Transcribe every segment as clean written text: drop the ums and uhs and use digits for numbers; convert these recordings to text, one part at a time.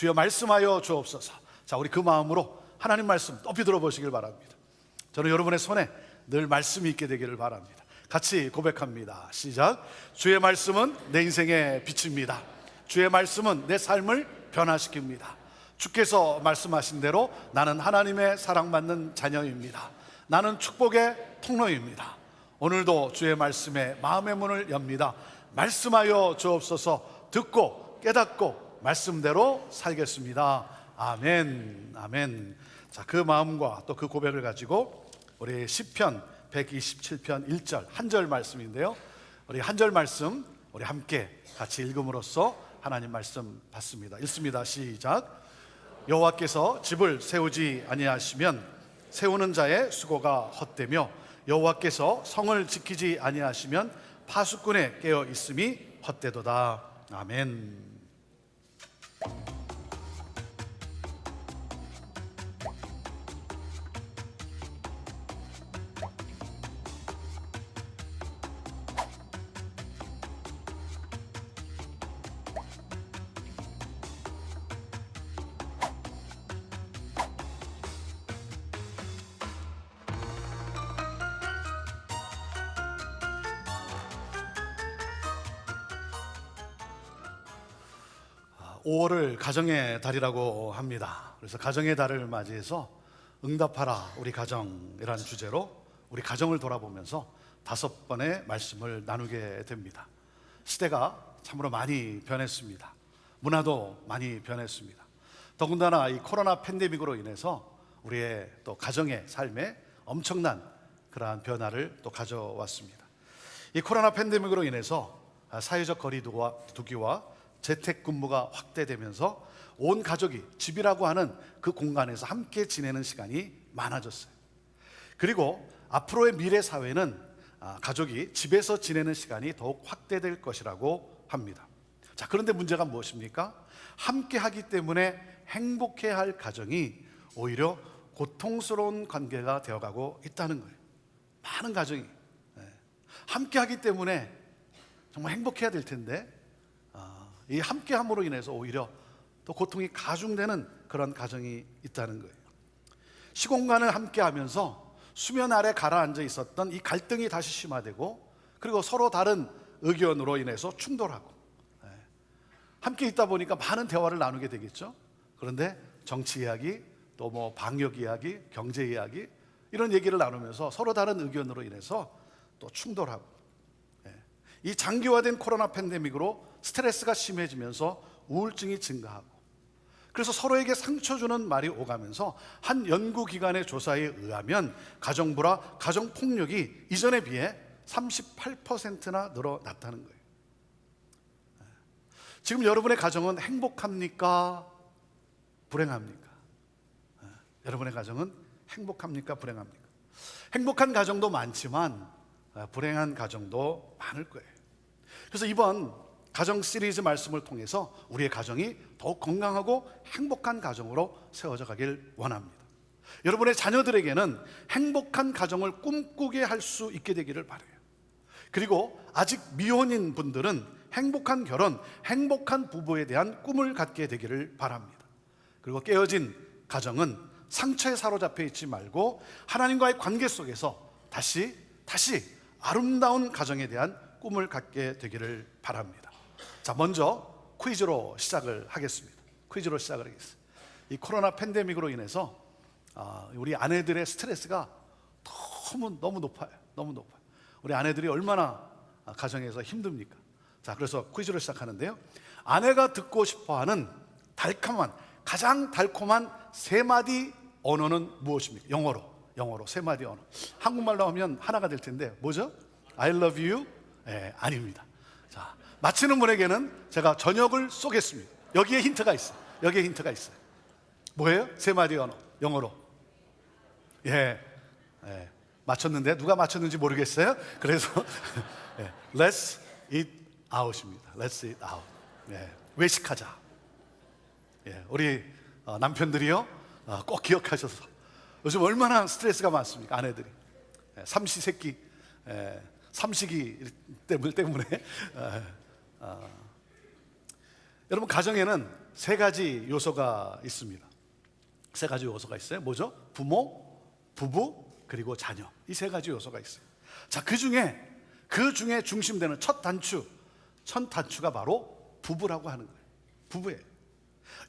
주여 말씀하여 주옵소서. 자, 우리 그 마음으로 하나님 말씀 높이 들어보시길 바랍니다. 저는 여러분의 손에 늘 말씀이 있게 되기를 바랍니다. 같이 고백합니다. 시작. 주의 말씀은 내 인생의 빛입니다. 주의 말씀은 내 삶을 변화시킵니다. 주께서 말씀하신 대로 나는 하나님의 사랑받는 자녀입니다. 나는 축복의 통로입니다. 오늘도 주의 말씀에 마음의 문을 엽니다. 말씀하여 주옵소서. 듣고 깨닫고 말씀대로 살겠습니다. 아멘. 아멘. 자, 그 마음과 또 그 고백을 가지고 우리 시편 127편 1절 한 절 말씀인데요, 우리 한 절 말씀 우리 함께 같이 읽음으로써 하나님 말씀 받습니다. 읽습니다. 시작. 여호와께서 집을 세우지 아니하시면 세우는 자의 수고가 헛되며 여호와께서 성을 지키지 아니하시면 파수꾼의 깨어 있음이 헛되도다. 아멘. (5월을) 가정의 달이라고 합니다. 그래서 가정의 달을 맞이해서 응답하라 우리 가정이라는 주제로 우리 가정을 돌아보면서 5번의 말씀을 나누게 됩니다. 시대가 참으로 많이 변했습니다. 문화도 많이 변했습니다. 더군다나 이 코로나 팬데믹으로 인해서 우리의 또 가정의 삶에 엄청난 그러한 변화를 또 가져왔습니다. 이 코로나 팬데믹으로 인해서 사회적 거리두기와 재택근무가 확대되면서 온 가족이 집이라고 하는 그 공간에서 함께 지내는 시간이 많아졌어요. 그리고 앞으로의 미래 사회는 가족이 집에서 지내는 시간이 더욱 확대될 것이라고 합니다. 자, 그런데 문제가 무엇입니까? 함께 하기 때문에 행복해야 할 가정이 오히려 고통스러운 관계가 되어가고 있다는 거예요. 많은 가정이 함께 하기 때문에 정말 행복해야 될 텐데 이 함께함으로 인해서 오히려 또 고통이 가중되는 그런 가정이 있다는 거예요. 시공간을 함께하면서 수면 아래 가라앉아 있었던 이 갈등이 다시 심화되고, 그리고 서로 다른 의견으로 인해서 충돌하고, 함께 있다 보니까 많은 대화를 나누게 되겠죠. 그런데 정치 이야기, 또 뭐 방역 이야기, 경제 이야기, 이런 얘기를 나누면서 서로 다른 의견으로 인해서 또 충돌하고, 이 장기화된 코로나 팬데믹으로 스트레스가 심해지면서 우울증이 증가하고, 그래서 서로에게 상처 주는 말이 오가면서 한 연구기관의 조사에 의하면 가정불화, 가정폭력이 이전에 비해 38%나 늘어났다는 거예요. 지금 여러분의 가정은 행복합니까? 불행합니까? 여러분의 가정은 행복합니까? 불행합니까? 행복한 가정도 많지만 불행한 가정도 많을 거예요. 그래서 이번 가정 시리즈 말씀을 통해서 우리의 가정이 더욱 건강하고 행복한 가정으로 세워져 가길 원합니다. 여러분의 자녀들에게는 행복한 가정을 꿈꾸게 할 수 있게 되기를 바라요. 그리고 아직 미혼인 분들은 행복한 결혼, 행복한 부부에 대한 꿈을 갖게 되기를 바랍니다. 그리고 깨어진 가정은 상처에 사로잡혀 있지 말고 하나님과의 관계 속에서 다시 아름다운 가정에 대한 꿈을 갖게 되기를 바랍니다. 자, 먼저 퀴즈로 시작을 하겠습니다. 이 코로나 팬데믹으로 인해서 우리 아내들의 스트레스가 너무 높아요. 우리 아내들이 얼마나 가정에서 힘듭니까? 자, 그래서 퀴즈로 시작하는데요, 아내가 듣고 싶어하는 가장 달콤한 3마디 언어는 무엇입니까? 영어로 3마디 언어. 한국말로 하면 하나가 될 텐데 뭐죠? I love you? 아닙니다. 자, 맞히는 분에게는 제가 저녁을 쏘겠습니다. 여기에 힌트가 있어요. 뭐예요? 3마디 언어 영어로. 맞췄는데 누가 맞췄는지 모르겠어요. 그래서 Let's eat out입니다. Let's eat out. 외식하자. 우리 남편들이요, 꼭 기억하셔서 요즘 얼마나 스트레스가 많습니까? 아내들이 삼시세끼, 삼식이 때문에 여러분 가정에는 세 가지 요소가 있습니다. 세 가지 요소가 있어요. 뭐죠? 부모, 부부, 그리고 자녀. 이 세 가지 요소가 있어요. 자, 그 중에 중심되는 첫 단추가 바로 부부라고 하는 거예요. 부부예요.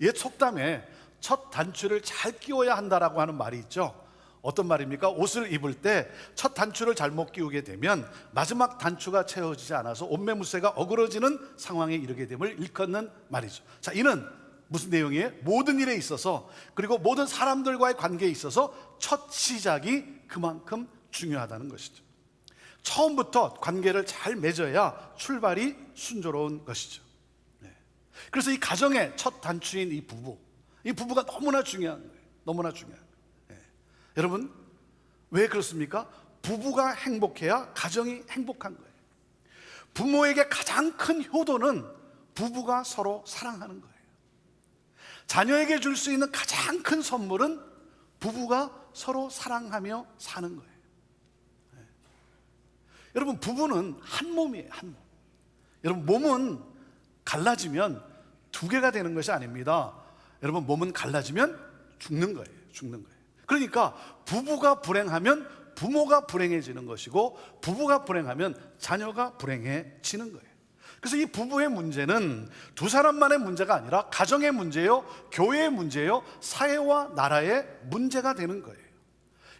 옛 속담에 첫 단추를 잘 끼워야 한다라고 하는 말이 있죠. 어떤 말입니까? 옷을 입을 때 첫 단추를 잘못 끼우게 되면 마지막 단추가 채워지지 않아서 옷매무새가 어그러지는 상황에 이르게 됨을 일컫는 말이죠. 자, 이는 무슨 내용이에요? 모든 일에 있어서, 그리고 모든 사람들과의 관계에 있어서 첫 시작이 그만큼 중요하다는 것이죠. 처음부터 관계를 잘 맺어야 출발이 순조로운 것이죠. 그래서 이 가정의 첫 단추인 이 부부가 너무나 중요한 거예요. 너무나 중요한 거예요. 여러분, 왜 그렇습니까? 부부가 행복해야 가정이 행복한 거예요. 부모에게 가장 큰 효도는 부부가 서로 사랑하는 거예요. 자녀에게 줄 수 있는 가장 큰 선물은 부부가 서로 사랑하며 사는 거예요. 여러분, 부부는 한 몸이에요. 한 몸. 여러분, 몸은 갈라지면 두 개가 되는 것이 아닙니다. 여러분, 몸은 갈라지면 죽는 거예요. 죽는 거예요. 그러니까 부부가 불행하면 부모가 불행해지는 것이고, 부부가 불행하면 자녀가 불행해지는 거예요. 그래서 이 부부의 문제는 두 사람만의 문제가 아니라 가정의 문제요, 교회의 문제요, 사회와 나라의 문제가 되는 거예요.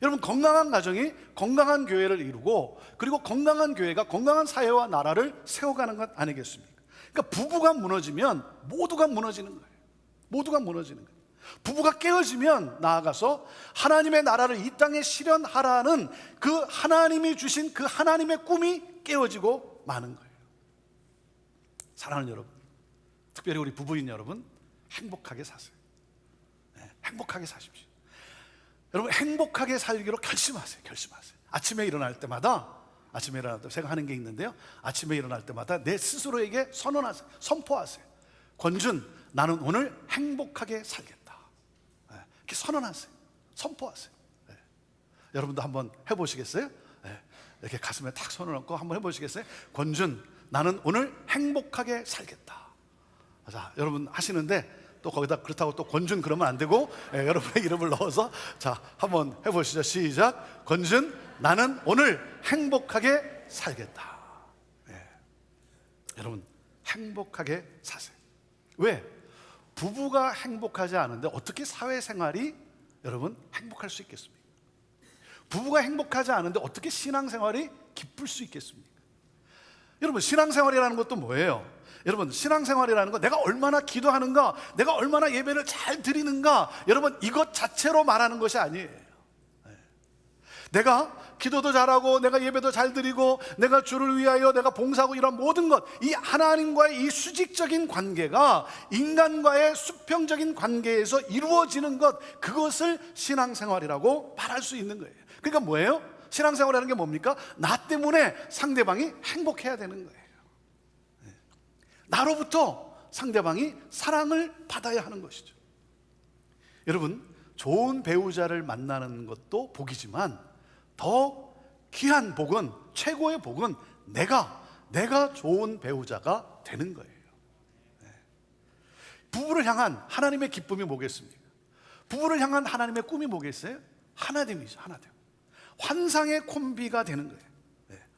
여러분, 건강한 가정이 건강한 교회를 이루고, 그리고 건강한 교회가 건강한 사회와 나라를 세워가는 것 아니겠습니까? 그러니까 부부가 무너지면 모두가 무너지는 거예요. 모두가 무너지는 거예요. 부부가 깨어지면 나아가서 하나님의 나라를 이 땅에 실현하라는 그 하나님이 주신 그 하나님의 꿈이 깨어지고 마는 거예요. 사랑하는 여러분, 특별히 우리 부부인 여러분, 행복하게 사세요. 행복하게 사십시오. 여러분, 행복하게 살기로 결심하세요. 아침에 일어날 때마다 제가 하는 게 있는데요, 아침에 일어날 때마다 내 스스로에게 선포하세요. 권준, 나는 오늘 행복하게 살겠다. 이렇게 선언하세요. 선포하세요. 여러분도 한번 해보시겠어요? 이렇게 가슴에 탁 손을 얹고 한번 해보시겠어요? 권준, 나는 오늘 행복하게 살겠다. 자, 여러분 하시는데 또 거기다 그렇다고 또 권준 그러면 안 되고, 여러분의 이름을 넣어서 자, 한번 해보시죠. 시작. 권준, 나는 오늘 행복하게 살겠다. 여러분, 행복하게 사세요. 왜? 부부가 행복하지 않은데 어떻게 사회생활이 여러분 행복할 수 있겠습니까? 부부가 행복하지 않은데 어떻게 신앙생활이 기쁠 수 있겠습니까? 여러분, 신앙생활이라는 것도 뭐예요? 여러분, 신앙생활이라는 건 내가 얼마나 기도하는가, 내가 얼마나 예배를 잘 드리는가, 여러분, 이것 자체로 말하는 것이 아니에요. 내가 기도도 잘하고, 내가 예배도 잘 드리고, 내가 주를 위하여 내가 봉사하고, 이런 모든 것, 이 하나님과의 이 수직적인 관계가 인간과의 수평적인 관계에서 이루어지는 것, 그것을 신앙생활이라고 말할 수 있는 거예요. 그러니까 뭐예요? 신앙생활이라는 게 뭡니까? 나 때문에 상대방이 행복해야 되는 거예요. 나로부터 상대방이 사랑을 받아야 하는 것이죠. 여러분, 좋은 배우자를 만나는 것도 복이지만 더 귀한 복은, 최고의 복은 내가 좋은 배우자가 되는 거예요. 부부를 향한 하나님의 기쁨이 뭐겠습니까? 부부를 향한 하나님의 꿈이 뭐겠어요? 하나됨이죠. 하나됨. 환상의 콤비가 되는 거예요.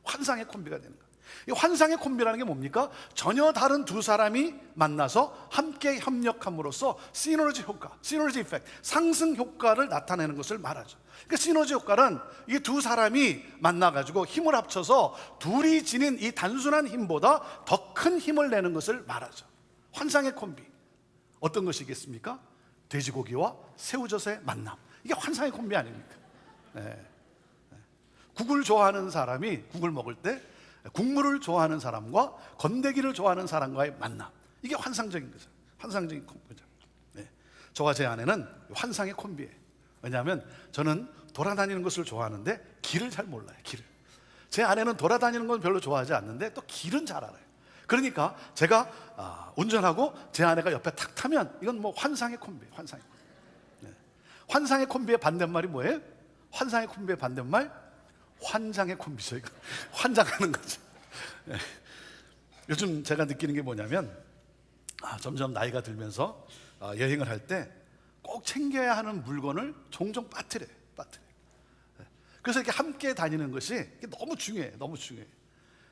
환상의 콤비가 되는 거예요. 이 환상의 콤비라는 게 뭡니까? 전혀 다른 두 사람이 만나서 함께 협력함으로써 시너지 효과, 시너지 이펙트, 상승 효과를 나타내는 것을 말하죠. 그러니까 시너지 효과는 이 두 사람이 만나가지고 힘을 합쳐서 둘이 지닌 이 단순한 힘보다 더 큰 힘을 내는 것을 말하죠. 환상의 콤비, 어떤 것이겠습니까? 돼지고기와 새우젓의 만남, 이게 환상의 콤비 아닙니까? 국을 좋아하는 사람이 국을 먹을 때 국물을 좋아하는 사람과 건더기를 좋아하는 사람과의 만남, 이게 환상적인 거죠. 환상적인 콤비죠. 저와 제 아내는 환상의 콤비예요. 왜냐하면 저는 돌아다니는 것을 좋아하는데 길을 잘 몰라요. 길을. 제 아내는 돌아다니는 건 별로 좋아하지 않는데 또 길은 잘 알아요. 그러니까 제가 운전하고 제 아내가 옆에 탁 타면 이건 뭐 환상의 콤비예요. 환상의 콤비. 환상의 콤비의 반대말이 뭐예요? 환상의 콤비의 반대말, 환장의 콤비죠. 이거 환장하는 거죠. 요즘 제가 느끼는 게 뭐냐면, 점점 나이가 들면서 여행을 할 때 꼭 챙겨야 하는 물건을 종종 빠뜨려요. 그래서 이렇게 함께 다니는 것이 너무 중요해.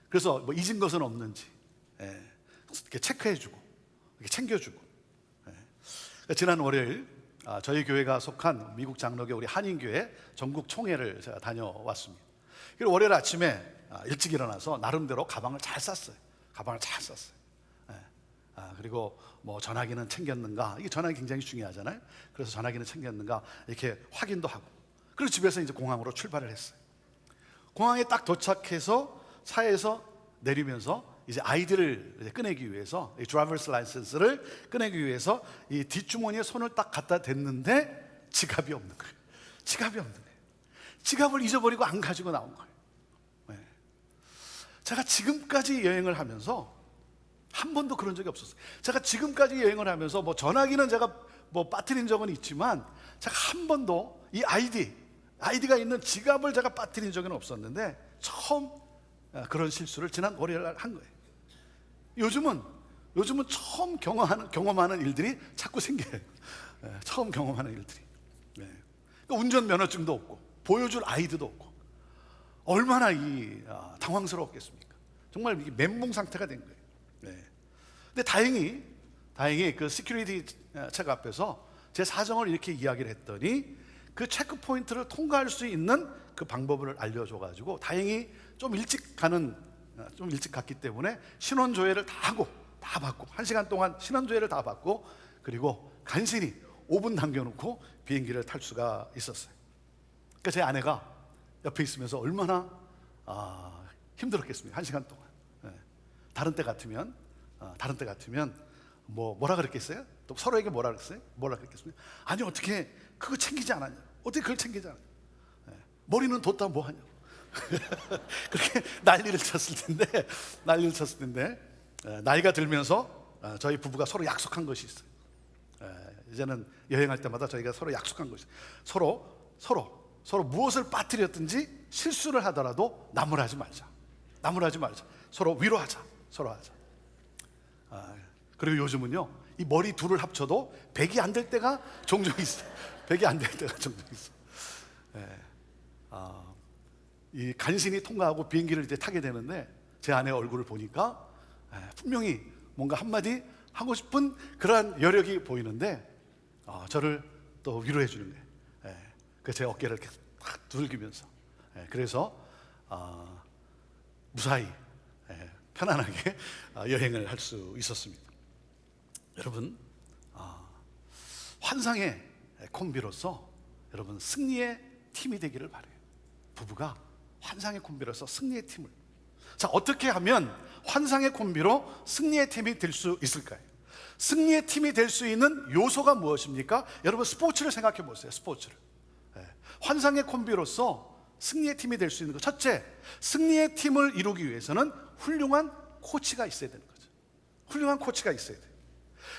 그래서 뭐 잊은 것은 없는지 이렇게 체크해주고 이렇게 챙겨주고. 지난 월요일 저희 교회가 속한 미국 장로교 우리 한인교회 전국 총회를 제가 다녀왔습니다. 그리고 월요일 아침에 일찍 일어나서 나름대로 가방을 잘 쌌어요. 그리고 뭐 전화기는 챙겼는가, 이게 전화기 굉장히 중요하잖아요. 그래서 전화기는 챙겼는가 이렇게 확인도 하고, 그리고 집에서 이제 공항으로 출발을 했어요. 공항에 딱 도착해서 차에서 내리면서 이제 아이디를 이제 꺼내기 위해서, 이 드라이버스 라이센스를 꺼내기 위해서 이 뒷주머니에 손을 딱 갖다 댔는데 지갑이 없는 거예요. 지갑을 잊어버리고 안 가지고 나온 거예요. 제가 지금까지 여행을 하면서 한 번도 그런 적이 없었어요. 제가 지금까지 여행을 하면서 뭐 전화기는 제가 뭐 빠뜨린 적은 있지만 제가 한 번도 이 아이디가 있는 지갑을 제가 빠뜨린 적은 없었는데 처음 그런 실수를 지난 월요일 날 한 거예요. 요즘은 처음 경험하는 일들이 자꾸 생겨요. 처음 경험하는 일들이. 그러니까 운전면허증도 없고 보여줄 아이디도 없고 얼마나 당황스러웠겠습니까? 정말 이게 멘붕 상태가 된 거예요. 근데 다행히 그 시큐리티 체크 앞에서 제 사정을 이렇게 이야기를 했더니 그 체크 포인트를 통과할 수 있는 그 방법을 알려줘가지고 다행히 좀 일찍 갔기 때문에 신원조회를 다 받고 1시간 동안 신원조회를 다 받고, 그리고 간신히 5분 남겨놓고 비행기를 탈 수가 있었어요. 그러니까 제 아내가 옆에 있으면서 얼마나 힘들었겠습니까? 1시간 동안. 다른 때 같으면 뭐라 그랬겠어요? 또 서로에게 뭐라 그랬겠습니까? 아니 어떻게 그거 챙기지 않았냐? 어떻게 그걸 챙기지 않았냐? 머리는 뒀다 뭐 하냐? 그렇게 난리를 쳤을 텐데 나이가 들면서 저희 부부가 서로 약속한 것이 있어요. 이제는 여행할 때마다 저희가 서로 약속한 것이 있어요. 서로 무엇을 빠뜨렸든지 실수를 하더라도 나무라지 말자. 서로 위로하자. 그리고 요즘은요, 이 머리 둘을 합쳐도 100이 안 될 때가 종종 있어요. 이 간신히 통과하고 비행기를 이제 타게 되는데 제 아내의 얼굴을 보니까 분명히 뭔가 한마디 하고 싶은 그러한 여력이 보이는데 저를 또 위로해 주는 거예요. 제 어깨를 이렇게 탁 두들기면서, 그래서 무사히 편안하게 여행을 할 수 있었습니다. 여러분, 환상의 콤비로서 여러분 승리의 팀이 되기를 바라요. 부부가 환상의 콤비로서 승리의 팀을. 자, 어떻게 하면 환상의 콤비로 승리의 팀이 될 수 있을까요? 승리의 팀이 될 수 있는 요소가 무엇입니까? 여러분, 스포츠를 생각해 보세요. 환상의 콤비로서 승리의 팀이 될 수 있는 것, 첫째, 승리의 팀을 이루기 위해서는 훌륭한 코치가 있어야 되는 거죠. 훌륭한 코치가 있어야 돼요.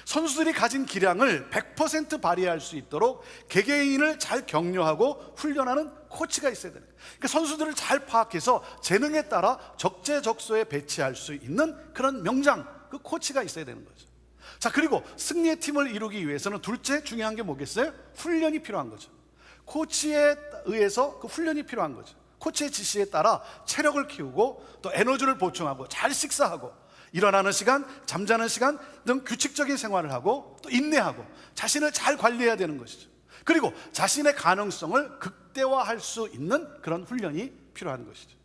선수들이 가진 기량을 100% 발휘할 수 있도록 개개인을 잘 격려하고 훈련하는 코치가 있어야 되는 거예요. 그러니까 선수들을 잘 파악해서 재능에 따라 적재적소에 배치할 수 있는 그런 명장, 그 코치가 있어야 되는 거죠. 자, 그리고 승리의 팀을 이루기 위해서는 둘째 중요한 게 뭐겠어요? 훈련이 필요한 거죠. 코치에 의해서 그 훈련이 필요한 거죠. 코치의 지시에 따라 체력을 키우고 또 에너지를 보충하고 잘 식사하고 일어나는 시간, 잠자는 시간 등 규칙적인 생활을 하고 또 인내하고 자신을 잘 관리해야 되는 것이죠. 그리고 자신의 가능성을 극대화할 수 있는 그런 훈련이 필요한 것이죠.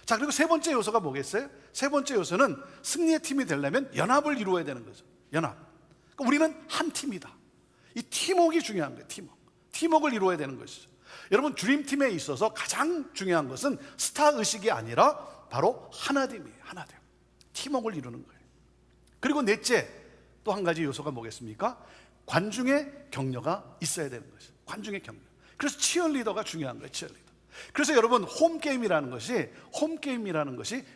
자, 그리고 세 번째 요소가 뭐겠어요? 세 번째 요소는 승리의 팀이 되려면 연합을 이루어야 되는 거죠. 연합. 그러니까 우리는 한 팀이다. 이 팀워크가 중요한 거예요. 팀워크를 이루어야 되는 것이죠. 여러분, 드림팀에 있어서 가장 중요한 것은 스타 의식이 아니라 바로 하나됨이에요. 하나됨. 팀워크를 이루는 거예요. 그리고 넷째, 또 한 가지 요소가 뭐겠습니까? 관중의 격려가 있어야 되는 것이죠. 관중의 격려. 그래서 치어리더가 중요한 거예요. 치어리더. 그래서 여러분, 홈게임이라는 것이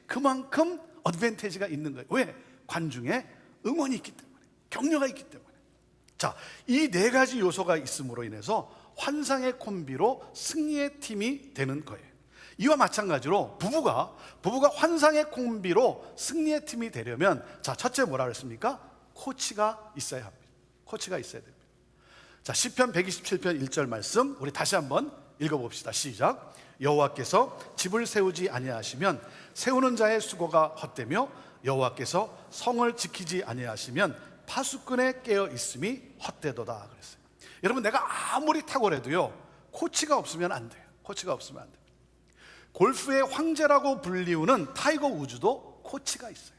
그만큼 어드밴티지가 있는 거예요. 왜? 관중의 응원이 있기 때문에, 격려가 있기 때문에. 자, 이 네 가지 요소가 있음으로 인해서 환상의 콤비로 승리의 팀이 되는 거예요. 이와 마찬가지로 부부가 환상의 콤비로 승리의 팀이 되려면, 자, 첫째 뭐라 그랬습니까? 코치가 있어야 합니다. 코치가 있어야 됩니다. 자, 시편 127편 1절 말씀 우리 다시 한번 읽어봅시다. 시작. 여호와께서 집을 세우지 아니하시면 세우는 자의 수고가 헛되며 여호와께서 성을 지키지 아니하시면 파수꾼의 깨어 있음이 헛되도다 그랬어요. 여러분, 내가 아무리 탁월해도요, 코치가 없으면 안 돼요. 코치가 없으면 안 돼요. 골프의 황제라고 불리우는 타이거 우즈도 코치가 있어요.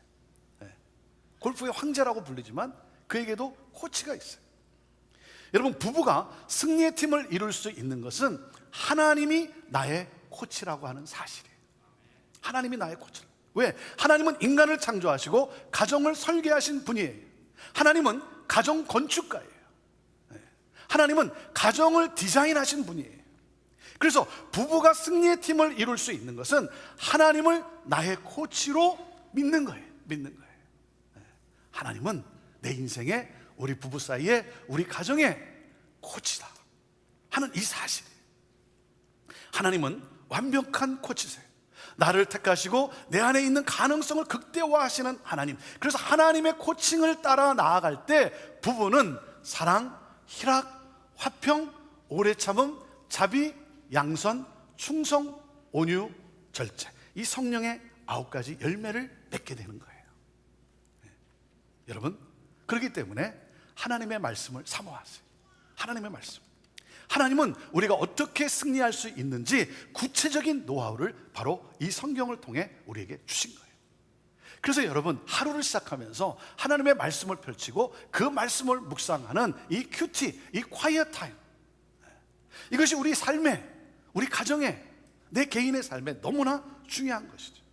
네. 골프의 황제라고 불리지만 그에게도 코치가 있어요. 여러분, 부부가 승리의 팀을 이룰 수 있는 것은 하나님이 나의 코치라고 하는 사실이에요. 하나님이 나의 코치. 왜? 하나님은 인간을 창조하시고 가정을 설계하신 분이에요. 하나님은 가정 건축가예요. 하나님은 가정을 디자인하신 분이에요. 그래서 부부가 승리의 팀을 이룰 수 있는 것은 하나님을 나의 코치로 믿는 거예요. 믿는 거예요. 하나님은 내 인생에, 우리 부부 사이에, 우리 가정의 코치다 하는 이 사실. 하나님은 완벽한 코치세요. 나를 택하시고 내 안에 있는 가능성을 극대화하시는 하나님. 그래서 하나님의 코칭을 따라 나아갈 때 부부는 사랑, 희락, 화평, 오래 참음, 자비, 양선, 충성, 온유, 절제, 이 성령의 9가지 열매를 맺게 되는 거예요. 여러분, 그렇기 때문에 하나님의 말씀을 사모하세요. 하나님의 말씀. 하나님은 우리가 어떻게 승리할 수 있는지 구체적인 노하우를 바로 이 성경을 통해 우리에게 주신 거예요. 그래서 여러분, 하루를 시작하면서 하나님의 말씀을 펼치고 그 말씀을 묵상하는 이 큐티, 이 quiet 타임, 이것이 우리 삶에, 우리 가정에, 내 개인의 삶에 너무나 중요한 것이죠.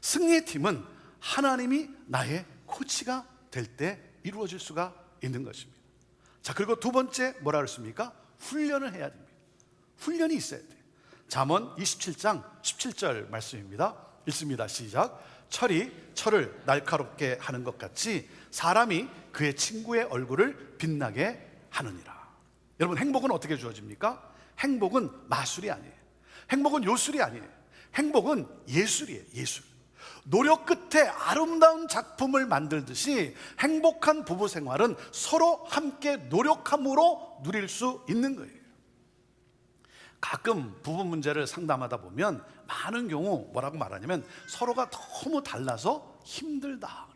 승리의 팀은 하나님이 나의 코치가 될 때 이루어질 수가 있는 것입니다. 자, 그리고 두 번째 뭐라 그랬습니까? 훈련을 해야 됩니다. 훈련이 있어야 돼요. 잠언 27장 17절 말씀입니다. 읽습니다. 시작. 철이 철을 날카롭게 하는 것 같이 사람이 그의 친구의 얼굴을 빛나게 하느니라. 여러분, 행복은 어떻게 주어집니까? 행복은 마술이 아니에요. 행복은 요술이 아니에요. 행복은 예술이에요. 예술. 노력 끝에 아름다운 작품을 만들듯이 행복한 부부 생활은 서로 함께 노력함으로 누릴 수 있는 거예요. 가끔 부부 문제를 상담하다 보면 많은 경우 뭐라고 말하냐면 서로가 너무 달라서 힘들다,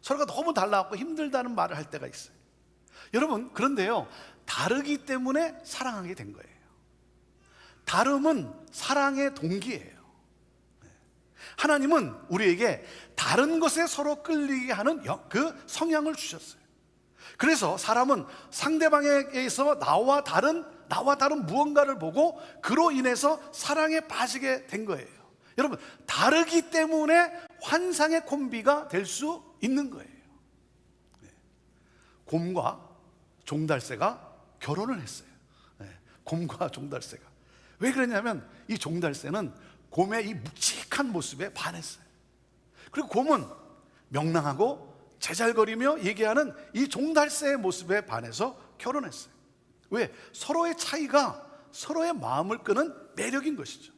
서로가 너무 달라갖고 힘들다는 말을 할 때가 있어요. 여러분, 그런데요, 다르기 때문에 사랑하게 된 거예요. 다름은 사랑의 동기예요. 하나님은 우리에게 다른 것에 서로 끌리게 하는 그 성향을 주셨어요. 그래서 사람은 상대방에게서 나와 다른 무언가를 보고 그로 인해서 사랑에 빠지게 된 거예요. 여러분, 다르기 때문에 환상의 콤비가 될 수 있는 거예요. 곰과 종달새가 결혼을 했어요. 곰과 종달새가. 왜 그러냐면 이 종달새는 곰의 이 묵직한 모습에 반했어요. 그리고 곰은 명랑하고 제잘거리며 얘기하는 이 종달새의 모습에 반해서 결혼했어요. 왜? 서로의 차이가 서로의 마음을 끄는 매력인 것이죠.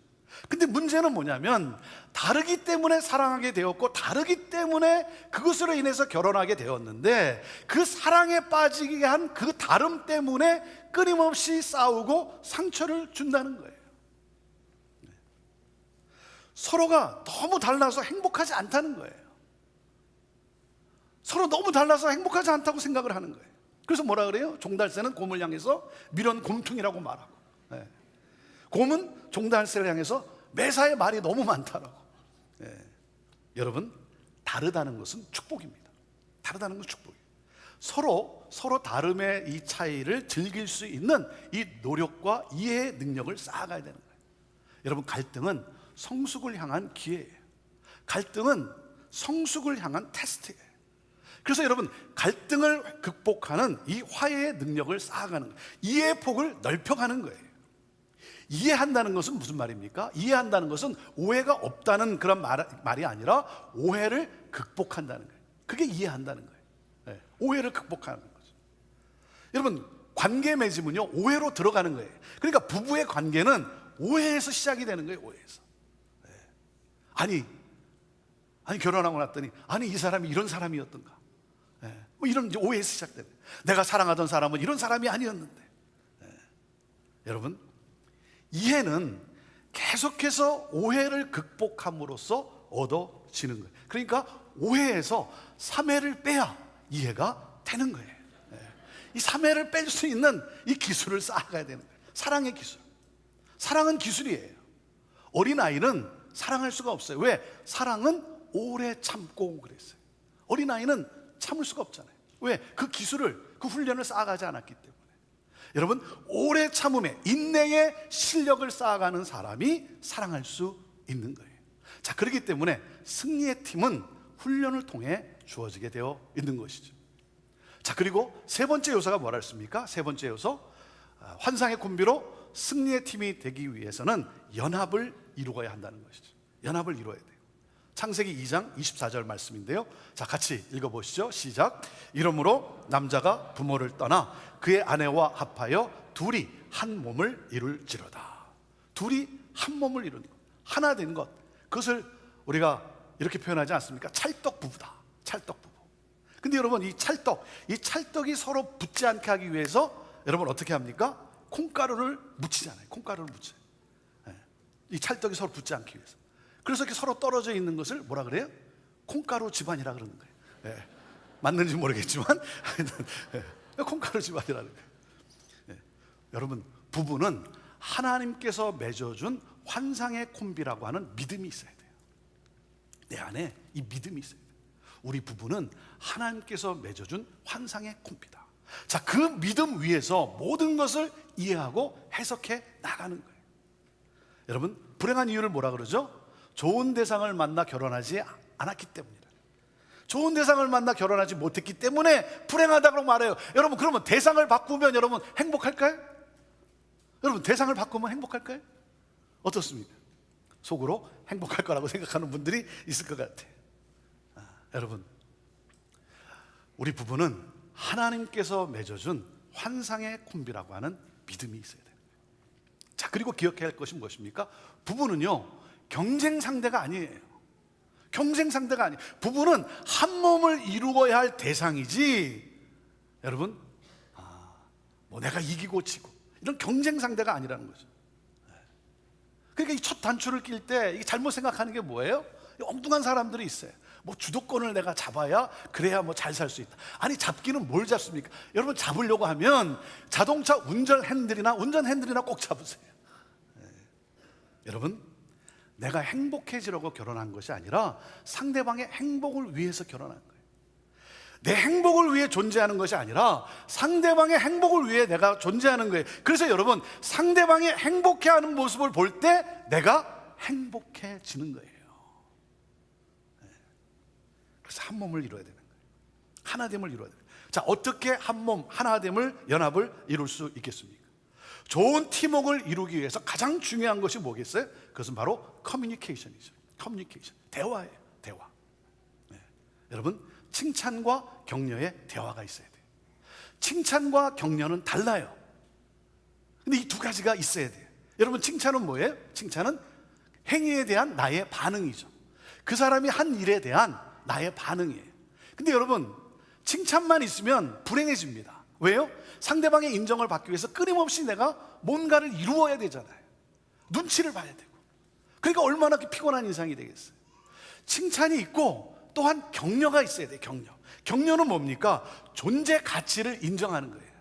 근데 문제는 뭐냐면 다르기 때문에 사랑하게 되었고 다르기 때문에 그것으로 인해서 결혼하게 되었는데 그 사랑에 빠지게 한 그 다름 때문에 끊임없이 싸우고 상처를 준다는 거예요. 서로가 너무 달라서 행복하지 않다는 거예요. 서로 너무 달라서 행복하지 않다고 생각을 하는 거예요. 그래서 뭐라 그래요? 종달새는 곰을 향해서 미련 곰퉁이라고 말하고, 곰은 종달새를 향해서 매사에 말이 너무 많다라고. 여러분, 다르다는 것은 축복입니다. 다르다는 것은 축복이에요. 서로 다름의 이 차이를 즐길 수 있는 이 노력과 이해의 능력을 쌓아가야 되는 거예요. 여러분, 갈등은 성숙을 향한 기회예요. 갈등은 성숙을 향한 테스트예요. 그래서 여러분, 갈등을 극복하는 이 화해의 능력을 쌓아가는 거예요. 이해의 폭을 넓혀가는 거예요. 이해한다는 것은 무슨 말입니까? 이해한다는 것은 오해가 없다는 그런 말이 아니라 오해를 극복한다는 거예요. 그게 이해한다는 거예요. 오해를 극복하는 거죠. 여러분, 관계 맺으면요, 오해로 들어가는 거예요. 그러니까 부부의 관계는 오해에서 시작이 되는 거예요. 오해에서. 아니 결혼하고 났더니 아니 이 사람이 이런 사람이었던가, 뭐 이런 이제 오해에서 시작되는 거예요. 내가 사랑하던 사람은 이런 사람이 아니었는데. 여러분, 이해는 계속해서 오해를 극복함으로써 얻어지는 거예요. 그러니까 오해에서 3회를 빼야 이해가 되는 거예요. 이 3회를 뺄 수 있는 이 기술을 쌓아가야 되는 거예요. 사랑의 기술. 사랑은 기술이에요. 어린아이는 사랑할 수가 없어요. 왜? 사랑은 오래 참고 그랬어요. 어린아이는 참을 수가 없잖아요. 왜? 그 기술을, 그 훈련을 쌓아가지 않았기 때문에. 여러분, 오래 참음에, 인내의 실력을 쌓아가는 사람이 사랑할 수 있는 거예요. 자, 그렇기 때문에 승리의 팀은 훈련을 통해 주어지게 되어 있는 것이죠. 자, 그리고 세 번째 요소가 뭐라 했습니까? 세 번째 요소, 환상의 콤비로 승리의 팀이 되기 위해서는 연합을 이루어야 한다는 것이죠. 연합을 이루어야 돼요. 창세기 2장 24절 말씀인데요. 자, 같이 읽어보시죠. 시작. 이러므로 남자가 부모를 떠나 그의 아내와 합하여 둘이 한 몸을 이룰지로다. 둘이 한 몸을 이루는 것, 하나 된 것, 그것을 우리가 이렇게 표현하지 않습니까? 찰떡 부부다. 찰떡 부부. 근데 여러분, 이 찰떡이 서로 붙지 않게 하기 위해서 여러분 어떻게 합니까? 콩가루를 묻히잖아요. 콩가루를 묻혀요. 이 찰떡이 서로 붙지 않기 위해서. 그래서 이렇게 서로 떨어져 있는 것을 뭐라 그래요? 콩가루 집안이라 그러는 거예요. 맞는지 모르겠지만 콩가루 집안이라는 거예요. 여러분, 부부는 하나님께서 맺어준 환상의 콤비라고 하는 믿음이 있어야 돼요. 내 안에 이 믿음이 있어야 돼요. 우리 부부는 하나님께서 맺어준 환상의 콤비다. 자, 그 믿음 위에서 모든 것을 이해하고 해석해 나가는 거예요. 여러분, 불행한 이유를 뭐라 그러죠? 좋은 대상을 만나 결혼하지 않았기 때문이다. 좋은 대상을 만나 결혼하지 못했기 때문에 불행하다고 말해요. 여러분, 그러면 대상을 바꾸면 여러분 행복할까요? 여러분, 대상을 바꾸면 행복할까요? 어떻습니까? 속으로 행복할 거라고 생각하는 분들이 있을 것 같아요. 여러분, 우리 부부는 하나님께서 맺어준 환상의 콤비라고 하는 믿음이 있어야 돼요. 자, 그리고 기억해야 할 것이 무엇입니까? 부부는요, 경쟁 상대가 아니에요. 경쟁 상대가 아니에요. 부부는 한 몸을 이루어야 할 대상이지, 여러분, 뭐 내가 이기고 지고 이런 경쟁 상대가 아니라는 거죠. 그러니까 이 첫 단추를 낄 때 잘못 생각하는 게 뭐예요? 엉뚱한 사람들이 있어요. 뭐 주도권을 내가 잡아야 그래야 뭐 잘 살 수 있다. 아니, 잡기는 뭘 잡습니까? 여러분, 잡으려고 하면 자동차 운전 핸들이나 꼭 잡으세요. 여러분, 내가 행복해지려고 결혼한 것이 아니라 상대방의 행복을 위해서 결혼한 거예요. 내 행복을 위해 존재하는 것이 아니라 상대방의 행복을 위해 내가 존재하는 거예요. 그래서 여러분, 상대방이 행복해하는 모습을 볼 때 내가 행복해지는 거예요. 그래서 한 몸을 이루어야 되는 거예요. 하나됨을 이루어야 돼요. 자, 어떻게 한 몸, 하나됨을, 연합을 이룰 수 있겠습니까? 좋은 팀워크를 이루기 위해서 가장 중요한 것이 뭐겠어요? 그것은 바로 커뮤니케이션이죠. 커뮤니케이션, 대화예요. 대화. 여러분, 칭찬과 격려의 대화가 있어야 돼요. 칭찬과 격려는 달라요. 근데 이 두 가지가 있어야 돼요. 여러분, 칭찬은 뭐예요? 칭찬은 행위에 대한 나의 반응이죠. 그 사람이 한 일에 대한 나의 반응이에요. 근데 여러분, 칭찬만 있으면 불행해집니다. 왜요? 상대방의 인정을 받기 위해서 끊임없이 내가 뭔가를 이루어야 되잖아요. 눈치를 봐야 되고. 그러니까 얼마나 피곤한 인상이 되겠어요. 칭찬이 있고 또한 격려가 있어야 돼요. 격려는 뭡니까? 존재 가치를 인정하는 거예요.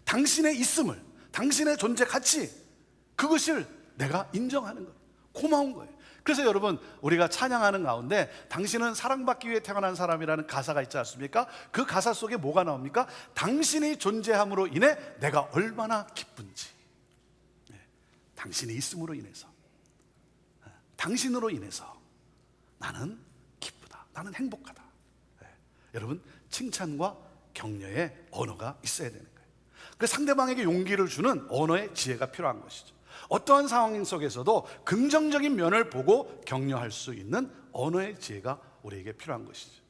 당신의 있음을, 당신의 존재 가치, 그것을 내가 인정하는 거예요. 고마운 거예요. 그래서 여러분, 우리가 찬양하는 가운데 당신은 사랑받기 위해 태어난 사람이라는 가사가 있지 않습니까? 그 가사 속에 뭐가 나옵니까? 당신이 존재함으로 인해 내가 얼마나 기쁜지. 당신이 있음으로 인해서, 당신으로 인해서 나는 기쁘다, 나는 행복하다. 여러분, 칭찬과 격려의 언어가 있어야 되는 거예요. 그래서 상대방에게 용기를 주는 언어의 지혜가 필요한 것이죠. 어떠한 상황 속에서도 긍정적인 면을 보고 격려할 수 있는 언어의 지혜가 우리에게 필요한 것이죠.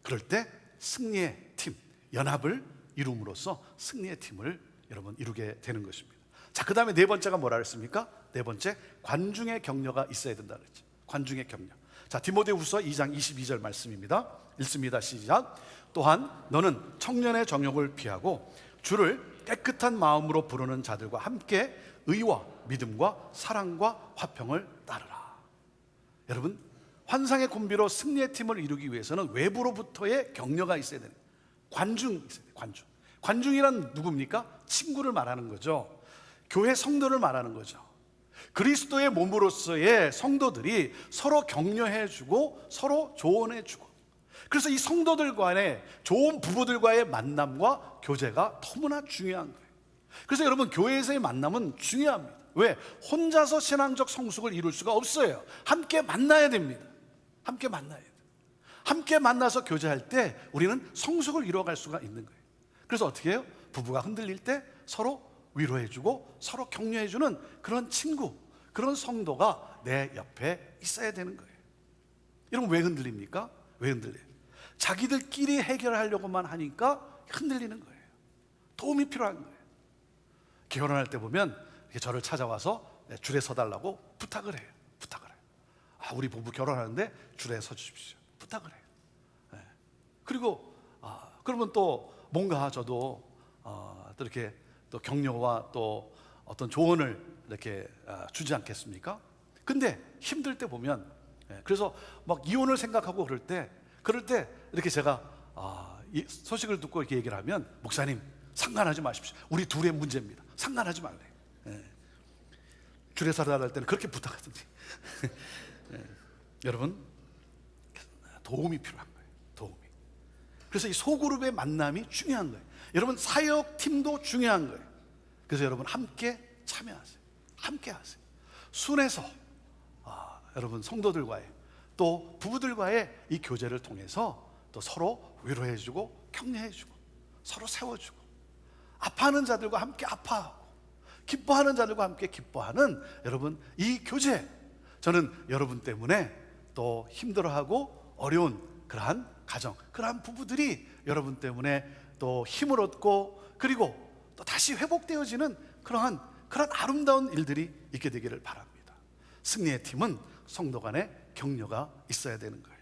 그럴 때 승리의 팀, 연합을 이룸으로써 승리의 팀을 여러분 이루게 되는 것입니다. 자, 그 다음에 네 번째가 뭐라 그랬습니까? 네 번째, 관중의 격려가 있어야 된다 그랬죠. 관중의 격려. 자, 디모데후서 2장 22절 말씀입니다. 읽습니다. 시작. 또한 너는 청년의 정욕을 피하고 주를 깨끗한 마음으로 부르는 자들과 함께 의와 믿음과 사랑과 화평을 따르라. 여러분, 환상의 콤비로 승리의 팀을 이루기 위해서는 외부로부터의 격려가 있어야 되는, 관중이 있어야 돼요. 관중이란 누굽니까? 친구를 말하는 거죠. 교회 성도를 말하는 거죠. 그리스도의 몸으로서의 성도들이 서로 격려해주고 서로 조언해주고, 그래서 이 성도들 간의 좋은 부부들과의 만남과 교제가 너무나 중요한 거예요. 그래서 여러분, 교회에서의 만남은 중요합니다. 왜? 혼자서 신앙적 성숙을 이룰 수가 없어요. 함께 만나야 됩니다. 함께 만나야 돼요. 함께 만나서 교제할 때 우리는 성숙을 이루어갈 수가 있는 거예요. 그래서 어떻게 해요? 부부가 흔들릴 때 서로 위로해주고 서로 격려해주는 그런 친구, 그런 성도가 내 옆에 있어야 되는 거예요. 여러분, 왜 흔들립니까? 왜 흔들려요? 자기들끼리 해결하려고만 하니까 흔들리는 거예요. 도움이 필요한 거예요. 결혼할 때 보면 저를 찾아와서 줄에 서달라고 부탁을 해요. 우리 부부 결혼하는데 줄에 서 주십시오. 부탁을 해요. 그리고 그러면 또 뭔가 저도 또 이렇게 또 격려와 또 어떤 조언을 이렇게 주지 않겠습니까? 근데 힘들 때 보면, 그래서 막 이혼을 생각하고 그럴 때 이렇게 제가 이 소식을 듣고 이렇게 얘기를 하면, 목사님 상관하지 마십시오. 우리 둘의 문제입니다. 상관하지 말래요. 줄에 서달라 할 때는 그렇게 부탁하든지. 여러분, 도움이 필요한 거예요. 도움이. 그래서 이 소그룹의 만남이 중요한 거예요. 여러분, 사역팀도 중요한 거예요. 그래서 여러분, 함께 참여하세요. 함께 하세요. 순에서 여러분, 성도들과의 또 부부들과의 이 교제를 통해서 또 서로 위로해주고 격려해주고 서로 세워주고, 아파하는 자들과 함께 아파하고 기뻐하는 자들과 함께 기뻐하는 여러분, 이 교제, 저는 여러분 때문에 또 힘들어하고 어려운 그러한 가정, 그러한 부부들이 여러분 때문에 또 힘을 얻고, 그리고 또 다시 회복되어지는 그러한 아름다운 일들이 있게 되기를 바랍니다. 승리의 팀은 성도 간의 격려가 있어야 되는 거예요.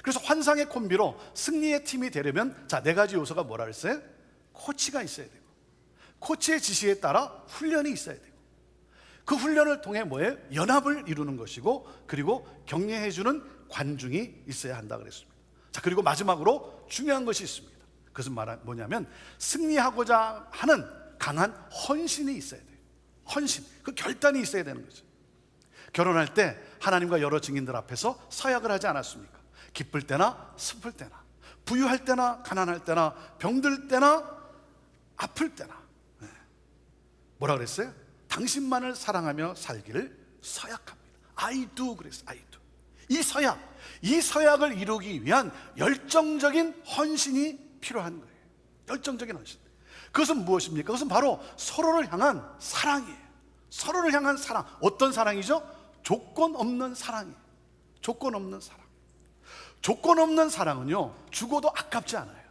그래서 환상의 콤비로 승리의 팀이 되려면, 자, 4가지 요소가 뭐라 그랬어요? 코치가 있어야 되고, 코치의 지시에 따라 훈련이 있어야 되고, 그 훈련을 통해 뭐예요? 연합을 이루는 것이고, 그리고 격려해주는 관중이 있어야 한다 그랬습니다. 자, 그리고 마지막으로 중요한 것이 있습니다. 그것은 뭐냐면, 승리하고자 하는 강한 헌신이 있어야 돼요. 헌신, 그 결단이 있어야 되는 거죠. 결혼할 때 하나님과 여러 증인들 앞에서 서약을 하지 않았습니까? 기쁠 때나 슬플 때나, 부유할 때나 가난할 때나, 병들 때나 아플 때나, 뭐라 그랬어요? 당신만을 사랑하며 살기를 서약합니다. I do 그랬어요. I do. 이 서약을 이루기 위한 열정적인 헌신이 필요한 거예요. 열정적인 헌신. 그것은 무엇입니까? 그것은 바로 서로를 향한 사랑이에요. 서로를 향한 사랑. 어떤 사랑이죠? 조건 없는 사랑이에요. 조건 없는 사랑. 조건 없는 사랑은요, 죽어도 아깝지 않아요.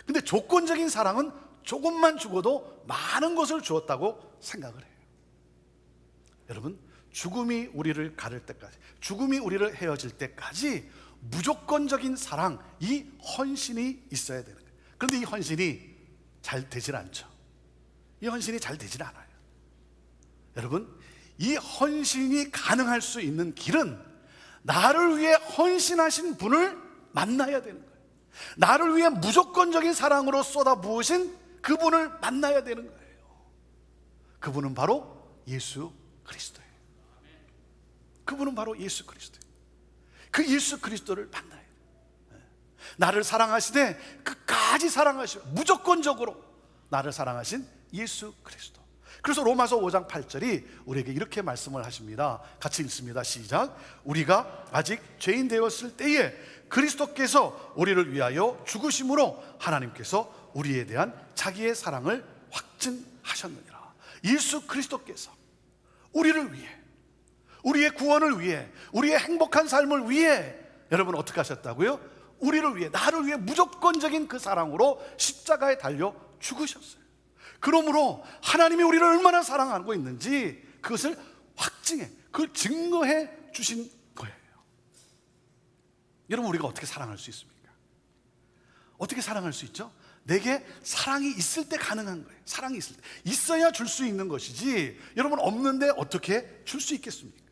근데 조건적인 사랑은 조금만 죽어도 많은 것을 주었다고 생각을 해요. 여러분, 죽음이 우리를 가를 때까지, 죽음이 우리를 헤어질 때까지 무조건적인 사랑, 이 헌신이 있어야 되는 거예요. 그런데 이 헌신이 잘 되질 않죠. 이 헌신이 잘 되질 않아요. 여러분, 이 헌신이 가능할 수 있는 길은 나를 위해 헌신하신 분을 만나야 되는 거예요. 나를 위해 무조건적인 사랑으로 쏟아부으신 그분을 만나야 되는 거예요. 그분은 바로 예수 그리스도예요. 그분은 바로 예수 그리스도예요. 그 예수 그리스도를 만나야 돼요. 나를 사랑하시되 끝까지 사랑하시고 무조건적으로 나를 사랑하신 예수 그리스도. 그래서 로마서 5장 8절이 우리에게 이렇게 말씀을 하십니다. 같이 읽습니다. 시작. 우리가 아직 죄인 되었을 때에 그리스도께서 우리를 위하여 죽으심으로 하나님께서 우리에 대한 자기의 사랑을 확증하셨느니라. 예수 그리스도께서 우리를 위해, 우리의 구원을 위해, 우리의 행복한 삶을 위해 여러분 어떻게 하셨다고요? 우리를 위해, 나를 위해 무조건적인 그 사랑으로 십자가에 달려 죽으셨어요. 그러므로 하나님이 우리를 얼마나 사랑하고 있는지 그것을 확증해, 그걸 증거해 주신 거예요. 여러분, 우리가 어떻게 사랑할 수 있습니까? 어떻게 사랑할 수 있죠? 내게 사랑이 있을 때 가능한 거예요. 사랑이 있을 때 있어야 줄 수 있는 것이지, 여러분 없는데 어떻게 줄 수 있겠습니까?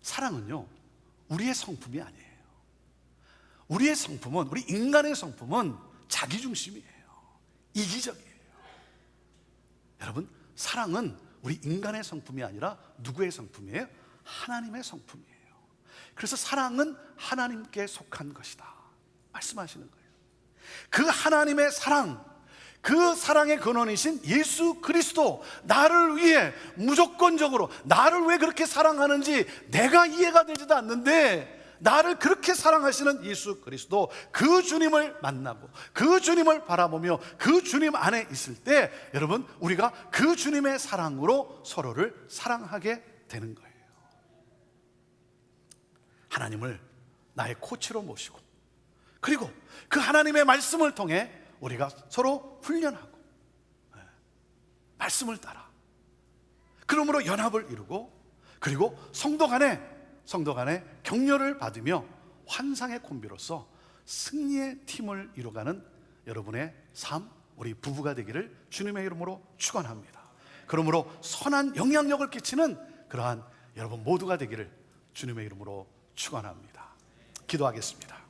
사랑은요, 우리의 성품이 아니에요. 우리의 성품은, 우리 인간의 성품은 자기중심이에요. 이기적이에요. 여러분, 사랑은 우리 인간의 성품이 아니라 누구의 성품이에요? 하나님의 성품이에요. 그래서 사랑은 하나님께 속한 것이다 말씀하시는 거예요. 그 하나님의 사랑, 그 사랑의 근원이신 예수 그리스도, 나를 위해 무조건적으로 나를 왜 그렇게 사랑하는지 내가 이해가 되지도 않는데 나를 그렇게 사랑하시는 예수 그리스도, 그 주님을 만나고 그 주님을 바라보며 그 주님 안에 있을 때, 여러분, 우리가 그 주님의 사랑으로 서로를 사랑하게 되는 거예요. 하나님을 나의 코치로 모시고, 그리고 그 하나님의 말씀을 통해 우리가 서로 훈련하고, 말씀을 따라 그러므로 연합을 이루고, 그리고 성도 간에 격려를 받으며 환상의 콤비로서 승리의 팀을 이루어가는 여러분의 삶, 우리 부부가 되기를 주님의 이름으로 축원합니다. 그러므로 선한 영향력을 끼치는 그러한 여러분 모두가 되기를 주님의 이름으로 축원합니다. 기도하겠습니다.